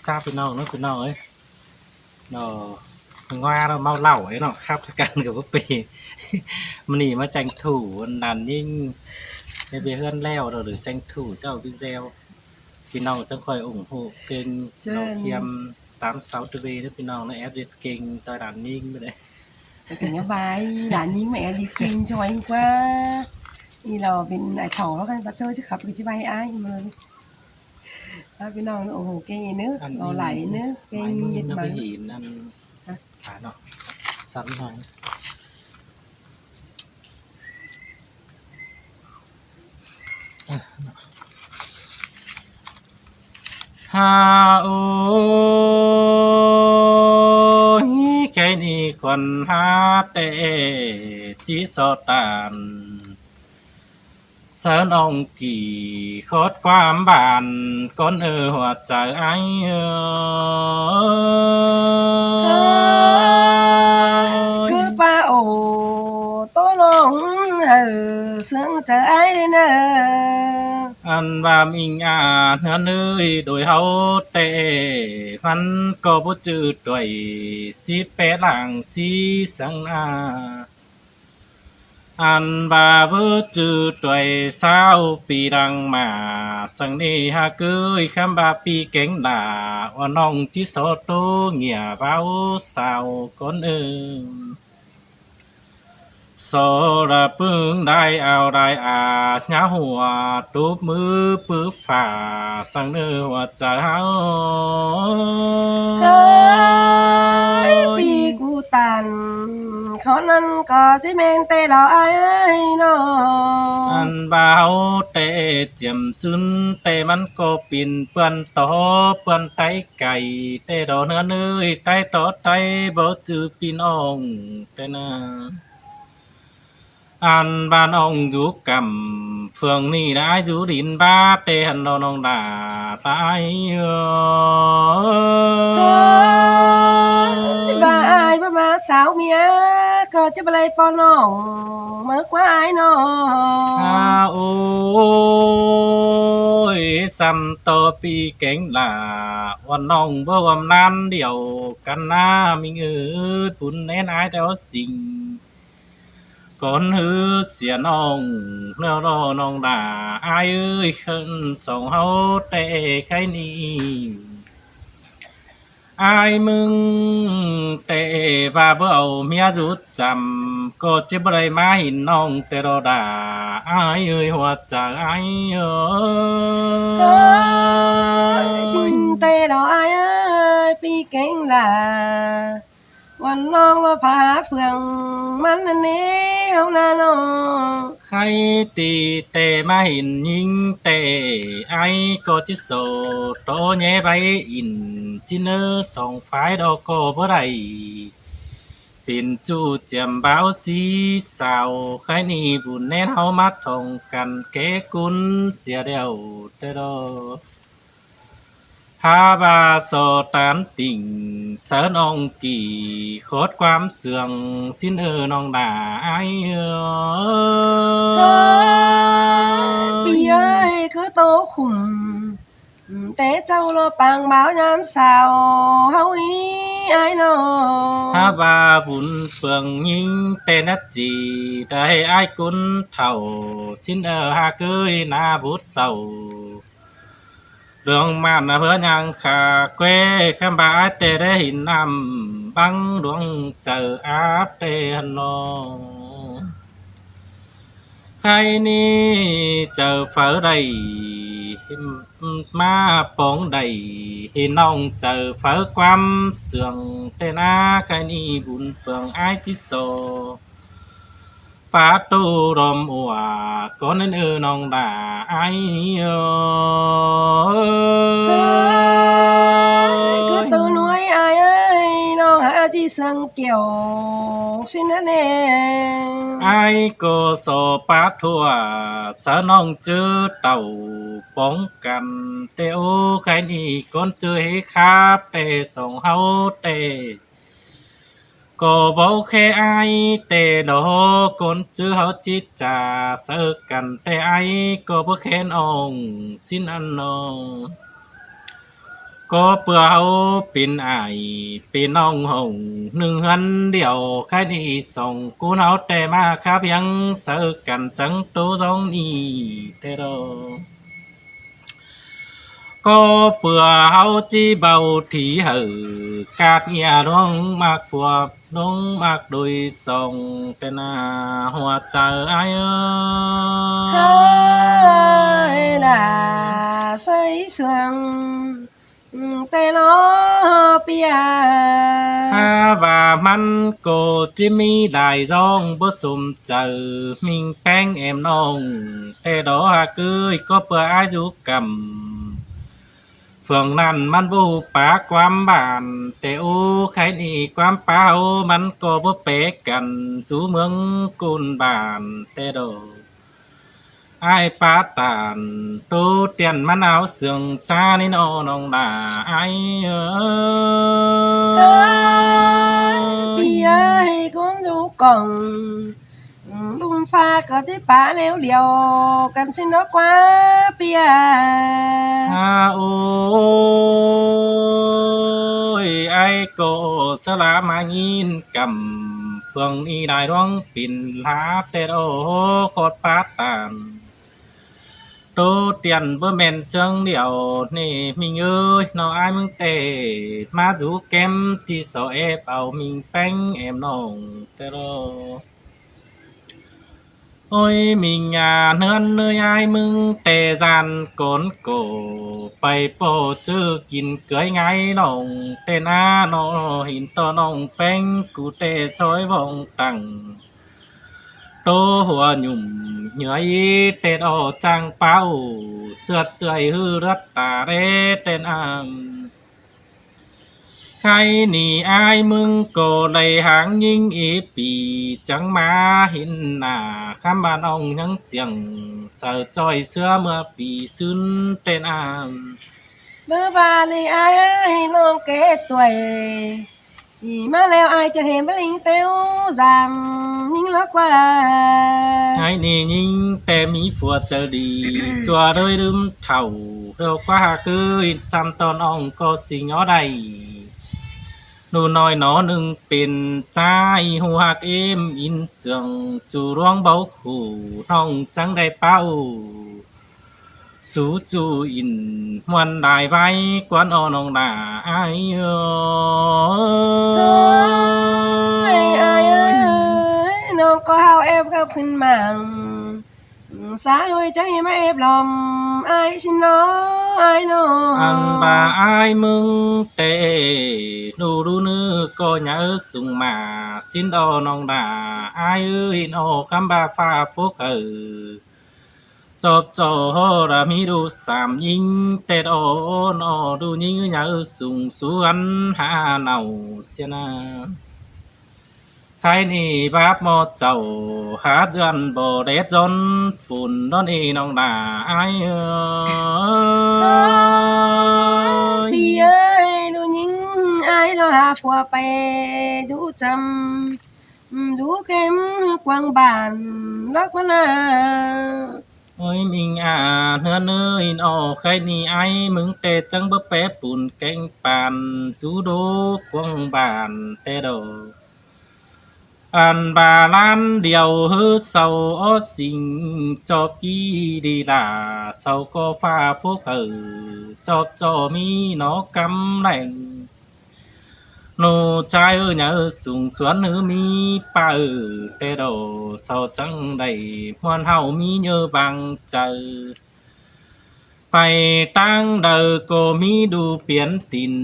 saoพี่น้องเนาะพี่น้องเอ้ยเนาะngoa nó mau lẩu ấy nó khắpกันกับว่าปีมันนี่มาจังถูวันนั้นยิ่งในเพื่อนแล้วเราหรือจังถูเจ้าพี่เซลพี่น้องจะคอยủng hộ kênhเราเทียม86 TV đóพี่น้องnó épเก่งตอนนั้นยิ่งไปเลย cái nhá bài đàn những mẹ đi kinh cho anh quá đi là bên đại thầu nó kan ta chơi chứ khắp cái bài ai mà bên nó ủng hộ cái gì nữa nó lại nữa cái gì nó mà phải nhìn ăn à nó sẵn thôi ha ôi cái này còn hát tệ chỉ so tàn sơn ông kỳ khótความบานก้อนหัวใจไอ้cứ ba ồ tôi lòng sướng chờ ai đây nè อันว่ามิงอาเนื้อเนื้อโดยเฮาแต่มันก็บ่จืดด้วยสิแปะหลังสิสังอาอันว่าบ่จืดด้วย20 ปีดังมาสังนี้หาเกยคำว่าปีเก่งด่าว่าน้องจิโสโตเงียเว้าสาวคนอื่นโซระปึงได้เอาได้หน้าหัวตูบมือปื้บฝ่าสังเนื้อหัวใจเฮา ปีกูตันเขานั้นก็ที่เมนเตะเราไอ้เนาะ อันบ่าวเตะเจียมซึนเตะมันก็ปิ่นเปื้อนต่อเปื้อนไตไก่เตะดอกเนื้อเนื้อไตต่อไตบ่จือปีน้องเตะนะอันบ้านองอยู่กำเฟืองนี่ได้อยู่ดินบ้าเตะหันน้องด่าตายบ้าไอ้บ้ามาสาวเมียก็จะไปเลยปอน้องเมื่อกว่าไอ้น้อง โอ้ยซ้ำต่อปีเก่งล่ะวันน้องบ่วำนั้นเดียวกันนะมิงปุ่นแน่นายแต่ว่าสิ่งก่อนฮือเสียน้องเนื้อรอน้องด่าอายขึ้นส่งเฮาแต่ใครนี้อายมึงแต่ว่าบ่เอาเมียจุดจำก็จะบ่ได้มาเห็นน้องแต่รอด่าอายหัวใจอายชินเตะเราไอ้ปีเก่งล่ะวันน้องเราพาเฟืองมันอันนี้เฮานาน้อง ใครตีแต่มาเห็นยิงแต่ไอ้ก็จะโสดโตแย่ไปอินสิเนอสองฝ่ายดอกก็บ่ได้เป็นจูเจียมบ่าวสีสาวใครนี่บุญแน่นเฮามาท่องกันแก้กุนเสียเดียวแต่ดอกฮาบาโซตานติ่งเสินองกีโคตรความเสื่องสิ้นน้องด่าไอ้ปีเอ้ยคือโตขุ่มแต่เจ้าเราปางบ่าวยามสาวเฮาอีไอ้น้อง ฮาบาบุญเฟืองยิงแต่นัดจีได้ไอ้กุนเท่าสิ้นหาเกยนาบุตรเศร้าเรื่องมันเพื่อยังขาเกวคำบาแต่ได้หินนำบังดวงเจออาเตหันนอใครนี่เจอเฝ้าใดมาปองใดเห็นน้องเจอเฝ้าความเสื่องแต่นาใครนี่บุญเฟืองไอ้จิโซปาตูรมอัวก้อนนั้นน้องด่าไอ้cứ từ nuôi ai ơi nó hạ chi sân kiểu xin hết nè ไอ้ก็โซปาทัวสาน้องเจอเต่าป้องกันเตโอใครนี่ก้อนเจอให้คาเตส่งเฮาเตก็บอกแค่ไอ้แต่ดอกคนเจอเขาจิตจ่าเสิร์กันแต่ไอ้ก็บอกแค่นองสิ้นอันนอง ก ก็เปื่อเฮาเป็นอ้ายเป็นน้องหงหนึ่งหันเดียวใครนี่สองกูเฮาแต่มาครับยังเสิร์กันจังโตสองนี่แต่ดอก็เปื่อเฮาจีเบาที่กาดเงียร้องมากพวกน้องมากโดยส่องแต่หน้าหัวใจอ้ายเฮ้ยล่ะใส่เสื่องแต่ล้อเปีย ถ้าว่ามันก็จะมีหลายร้องบ่สมเจอมิงแป้งแอมน้องแต่ดอกหากเอ้ยก็เพื่ออายุกรรมเฟื่องนั้นมันบ่ปากความบานแต่โอ้ใครนี่ความเปล่ามันก็บ่เปกกันสู่เมืองกุนบานแต่ดอกไอ้ายปาตานตูเตียนมะนาวเสืองจ้านี่น้อน้องดาไอ้ายbây giờ thì cũng đủ còn lung pha có thấy bả leo liều cần xin nó quá bây giờ โอ้ยไอ้ก็สลามายินกำเฟืองนี้ได้ร้องปิ่นลาแต่โอ้โคตรปาตานโตเตียนบ่แม่นเสียงเดียวนี่มิงเอ้ยน้องอ้ายมึงเตมาดูแก้มที่เสาเอฟเอามิงแป้งแอมน้องแต่โลโอ้ยมิงเนื้อนเนื้อยายมึงแต่จานกนโกไปโปเจอกินเกยไงน้องแต่หน้าน้องหินต่อน้องแป้งกูแต่ซอยวงตังโตหัวหยุ่มเหนื่อยเต็ดออจังเป้าเสือดเสื่อยฮือรัตตาเรเต็นอามใครหนีอายมึงก็เลยหางยิงอีปีจังมาหินหน้าคำบ้านอ่องยังเสียงเสือจ้อยเสื้อเมื่อปีซึนเต็นอาม bữa ba này ai nó kể tuổi thì má leo ai cho hềm với linh tiêu giảm những lớp qua ไอ้นี่ยิงแต่มีผัวเจอดีจัวเลยลืมเท่าเรากว่าเกยซ้ำตอนอ่องก็สิง้อได้หนูน้อยหนอหนึ่งเป็นใจหูหักเอ็มอินเสียงจูร้องเบาขู่น้องจังได้เป้าสู้จูอินมวนได้ไว้กวนอ่อนองดาไอ้เอ้ย ai ơi nó có hao em gặp khuyên mạng xã ơi chắc em em lòng ai xin nó ai nó อันบาอายมึงเตดูดูนึกก็ยาสุงมาสินดอน้องดาอายเอ้ยนอคำบาฟ้าพวกจบจอรามีดูสามยิงแต่ดอนอดูยิงยาสุงสวนหาเนาเสียนาใครนี่บาปหมดเจ้าหาเดือนบ่ได้จนฝุ่นนอนอีน้องดาอายเอ้ย พี่เอ้ยดูยิงไอ้เราหาผัวไปดูจำดูเข็มกวางบานรักวนา โอ้ยมิงเนื้อเนื้ออินออใครนี่ไอ้มึงแต่จังบ่แปะปุ่นแกงปานสู้โดกวางบานแต่ดอกอันบาลานเดียวเฮือเศร้าออสิงจอบกี้ดีลาเศร้าก็ฟ้าพวกจอบจอมีหนอกำแรง โนใจเอ้ยเอสูงสวนเอมีป่าแต่ดอเศร้าจังใดมวนเฮามีเยอะบางใจไปตั้งเดอก็มีดูเปลี่ยนติน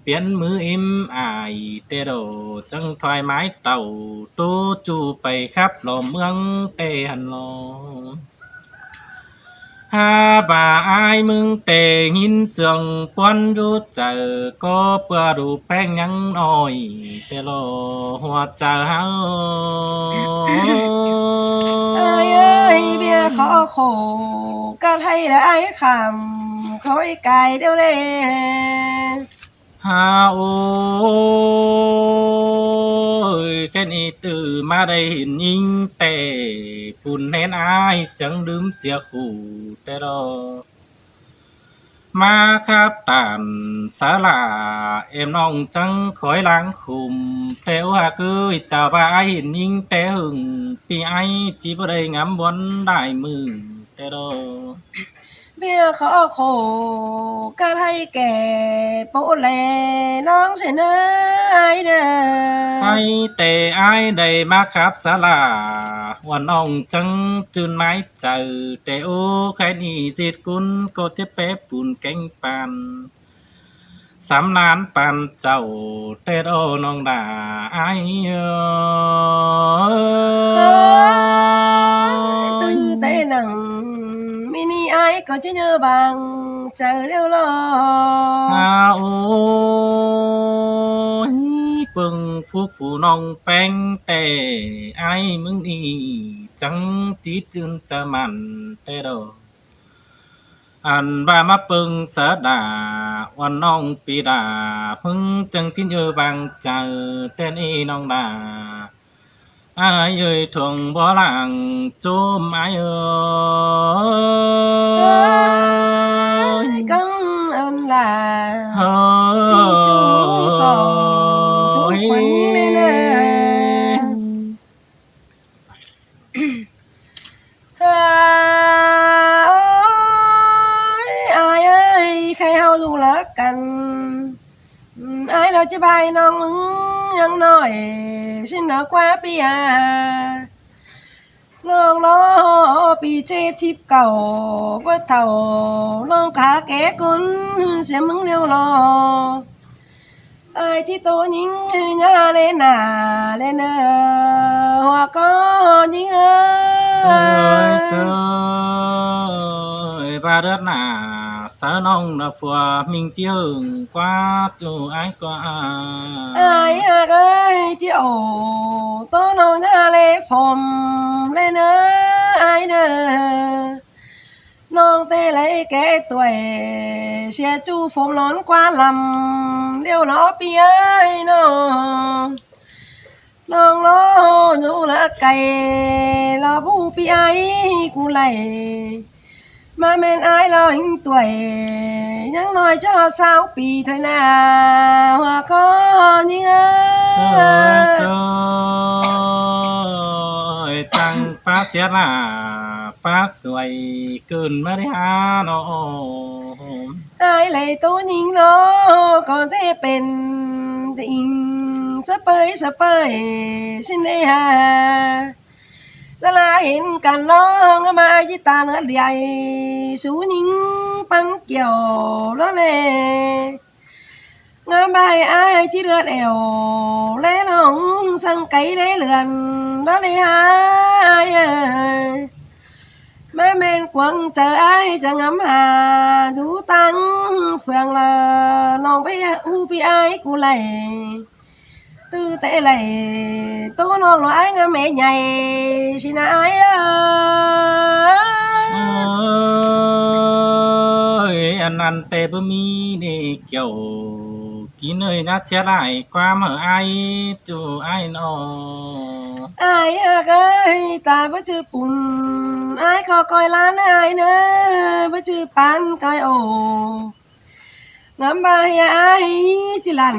เปลี่ยนมือเอ็มอายแต่ดอจังถอยไม้เต่าโตจูไปครับหล่อเมืองแต่หันหลอ หาบ่าอายมึงแต่หินเสืองปวนรู้เจอก็เพื่อดูแป้งยังน้อยแต่รอหัวใจเฮา ai ơi bia khó khổ ca thay đã ai khảm khói cài đeo lên หาโอ้ยแค่นี้ตื่นมาได้เห็นยิงแต่ปุ่นแน่นอายจังลืมเสียขู่แต่รอ mà khắp tàn xá là em nong trắng khói láng khùm téo hà cưới chào bà ai hiện nhìn té hừng vì ai chỉ vào đây ngắm bốn đại mừng té đó bia khó khổ ca hay kẻ bộ lèน้องsẽ nỡ ai nè ai tề ai đầy mà khắp xá làวันนองจังจืนไม้เจอแต่โอ้ใครนี่จิตกุนก็จะเป๊ะปุ่นแกงปันสำนานปันเจ้าแต่โอ้น้องด่าไอ้tư tế nặng mini ai có chứ nhớ bằng chờ đeo lo โอ้ยเปิงผู้ผู้น้องแป้งแต่ไอ้มึงนี่จังจีจืนจะมันแต่โดอันว่ามาเปิงเสดาวันน้องปีดาพึ่งจังที่เยอบางเจอแต่นี่น้องดาอายเอ้ยทวงบ่หลังโจมอายเอ้ย cảm ơn là เฮ้ chú sầu chú quanh lên nè ai ơi khai hao dù lá cành ai đâu chứ bay non ứng nhân nói xin nở qua bia lông lo bị chê chip cầu với thầu lông cả kẻ con sẽ mừng liêu lo ai chỉ tôi những nhà lên nà lên hoa có những sơi sơi ba đất nà sớ nông nà phùa mình chỉ hưởng qua chủ ai qua ai ơi chỉ ổ tôi nó nhà lên phòng lên ai nè non tê lấy kẻ tuổi xe chu phòng nón qua lầm điêu nó bia nó non nó nhũ là cày là bu bia ấy cu lầy mà men ai lo hình tuổi nhắn nói cho sao bì thôi nào hoa có những sơi sơi tăng phá xé là phá xuôi cơn mà đi hà nó ai lại tôi nhìn nó còn thế bên tình sắp bơi xin đây hà ra là hiện cảnh nó ngắm ai với ta nữa đầy số những băng kiểu đó nè ngắm ai ai chỉ đưa đèo lấy nó sang cấy lấy lườn đó đi ha ai ơi má men quăng chờ ai chẳng ngắm hà rú tăng phường là non với u bi ai của lầy tư tế lầy tôi non là ai ngắm mẹ nhảy xin ai ơi anh ăn tê bơ mi để kiểu kín nơi nó sẽ lại qua mở ai chủ ai nó ai ơi ta bất chư bùn ai có coi lán ai nữa bất chư pan coi ồ ngắm ba ai chỉ làm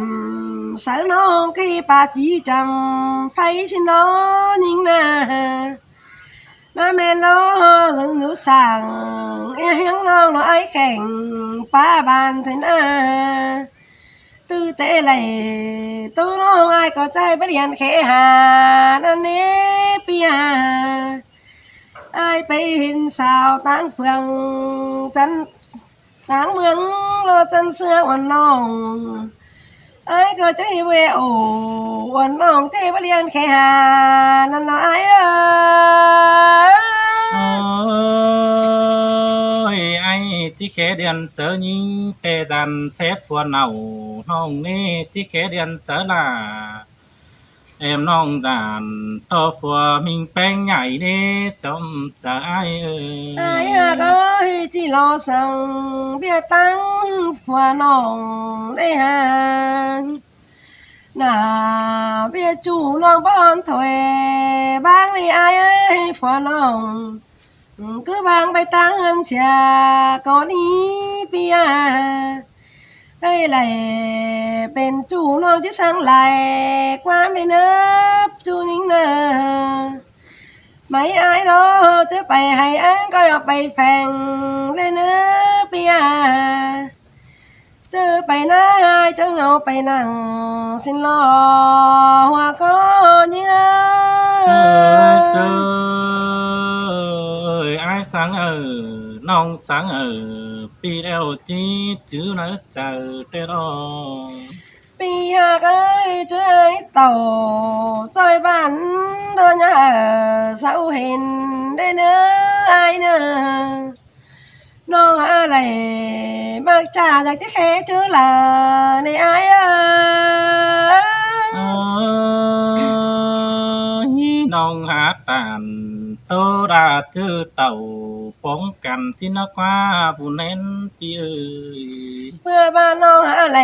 sợ nó cái bà chỉ chẳng phải xin nó nhưng nè má mẹ nó lưng nữ sàng hiếng nó ai khen ba bàn thôi nè tư tế này tôi nó ai có trai bất điện khẽ hà nên nế bia ai bay hình sao táng phường chân táng mương lo chân xưa còn nòng ai có trai về ổ còn nòng trai bất điện khẽ hà nên nó ai ơi ai chỉ khẽ điện sở nhưng tê dàn phép phùa nào nong nê chỉ khẽ điện sở là em nong dàn to phùa mình bén nhảy đi trong chờ ai ơi ai ơi chỉ lo rằng biết tăng phùa nòng đây hà nào biết chủ lòng bon thôi bác đi ai ơi phùa nòng cứ bang bay tăng hơn chả có đi ปียไอ้ไหลเป็นจูน้องที่สั่งไหลความไม่เนิบจูนิ่งเนอไม่อายเราจะไปให้อันก็อยากไปแฝงเลยเนื้อปียเจอไปหน้าจะเอาไปนั่งสินรอหัวก็เนื้อ sơi ai sáng ở non sáng ở pi đeo chi chữ nó chờ tê đó ปีหากเอ้ยเจอไอ้เต่าซอยบ้านโดนยาเสาเห็นได้เนื้อไอ้เนื้อน้องอะไรมักจ่าจากที่แค่เจอละในไอ้เอ้ย non hát tàn tô đà chữ tàu bóng cằn xin nó qua bù nén pi ơi เพื่อบ้านน้องอะไร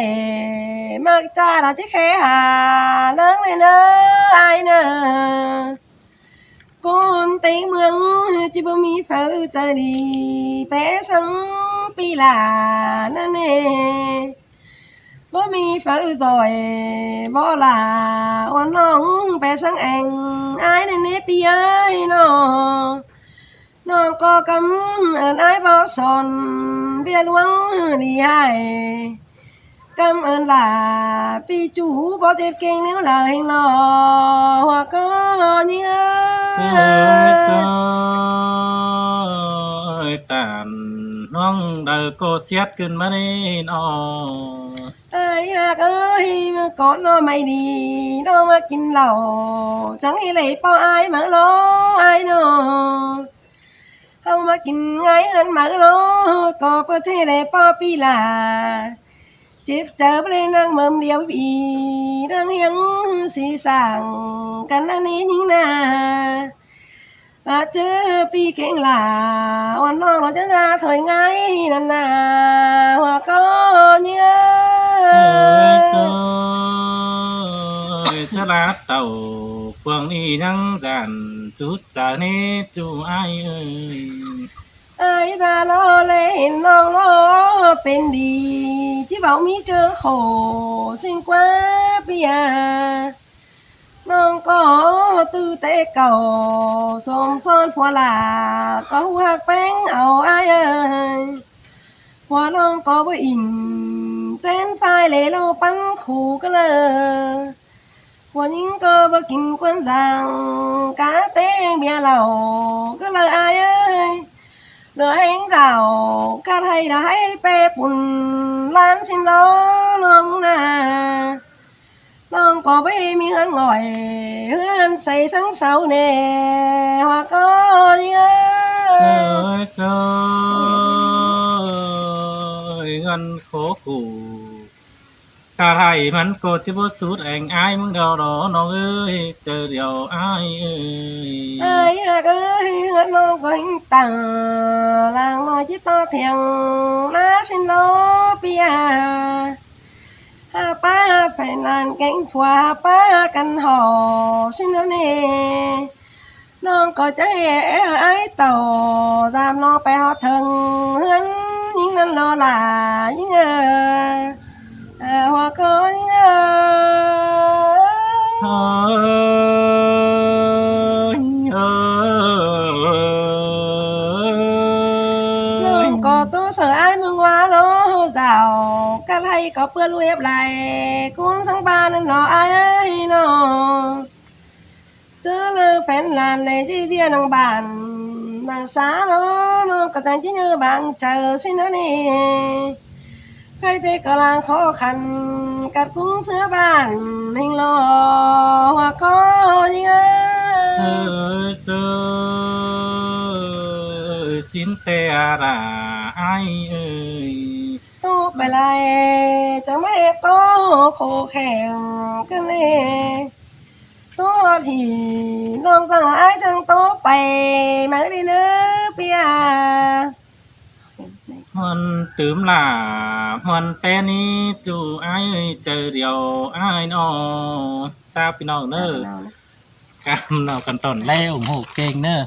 มักจ่าจากที่แค่หาเนื้อในเนื้อไอ้เนื้อคนตีเมืองจิบมีเฝ้าเจอดีเป๊ะสังปีลานั่นเองบ่มีเฝ้าจอยบ่ลาอ่อนน้องเป๊ะสังแองไอ้ในนี้ปีไอ้น้องน้องก็กำเอินไอ้บ่สอนเบี้ยหลวงดีให้กำเอินลาปีจูบ่เจ็ดเก่งนิ้วลาให้น้อหัวก็ยิ่งเอ้ sơi ย sơi tàn non đời cô xétขึ้นมาได้นอ ไอ้หากเอ้ยเมื่อก่อนน้อไม่ดีน้องมากินเหล้าจังให้ไหลป้อไอ้ายมาล้อไอ้น้อเอามากินไงหันมาล้อก็เพื่อเทไหลป้อปีลาเจ็บเจอไปเลยนั่งเมิมเดียวปีดังเฮียงสีสั่งกันนั่นนี้ยิ่งนามาเจอปีเก่งหลาวันน้องเราจะนาถอยไงนั่นนาหัวก็เนื้อ sơi sơi sẽ lá tàu phường đi nhăng giản chút trả nê chú ai ơi ไอ้ตาล้อเล่นน้องล้อเป็นดีที่เบามีเจอโขสิ่งกว่าเปียน้องก็ตื้อเตะเก่าสมซ้อนผัวหลาก็หักแป้งเอาไอ้เอ้ยผัวน้องก็บ่อินเส้นไฟเลยเราปั้นขู่กันเลยผัวยิงก็บ่กินควนสั่งกาเต้เบียร์เหล้าก็เลยไอ้เอ้ย lửa hẹn rào ca thầy đã hãy bè bùn lan xin nó nông nà non có bê mi hơn ngồi hơn say sáng sau nè hoa có nhớ sơi sơi ngân khổ khổ cả thầyมันโกรธที่บ่สุดแองอายมึงเดาดอน้องเอ้ยเจอเดียวอายเอ้ย ai hạt ơi hết nó có hình tặng làng nói chứ to thiền lá xin nó bia ha pa phải làm cánh phua pa căn hò xin nó nè non có trái ái tàu giam nó phải họ thần hơn những năm lo là những hoa có những non có tôi sợ ai mừng hoa nó rào các hay có bữa lui ép lại cũng sáng ba nên nó ai nó chớ lơ phèn làn này đi bia nàng bản nàng xá nó có thành chứ như bạn chờ xin nó nè khai thế có làng khó khăn cắt cũng sữa bàn hình lò hoa có nhớ sơi sơi xin tè là ai ơi tôi phải lại chẳng mấy có khổ khèo cái này tôi thì non rằng là ai chẳng tôi phải mang đi nữa bia มันตื่มหล่ามันแต่นี้จูอ้ายเจอเดียวอ้ายนอจ้าพี่น้องเนอะกำเนากันตอนแล้วโหเก่งเนอะ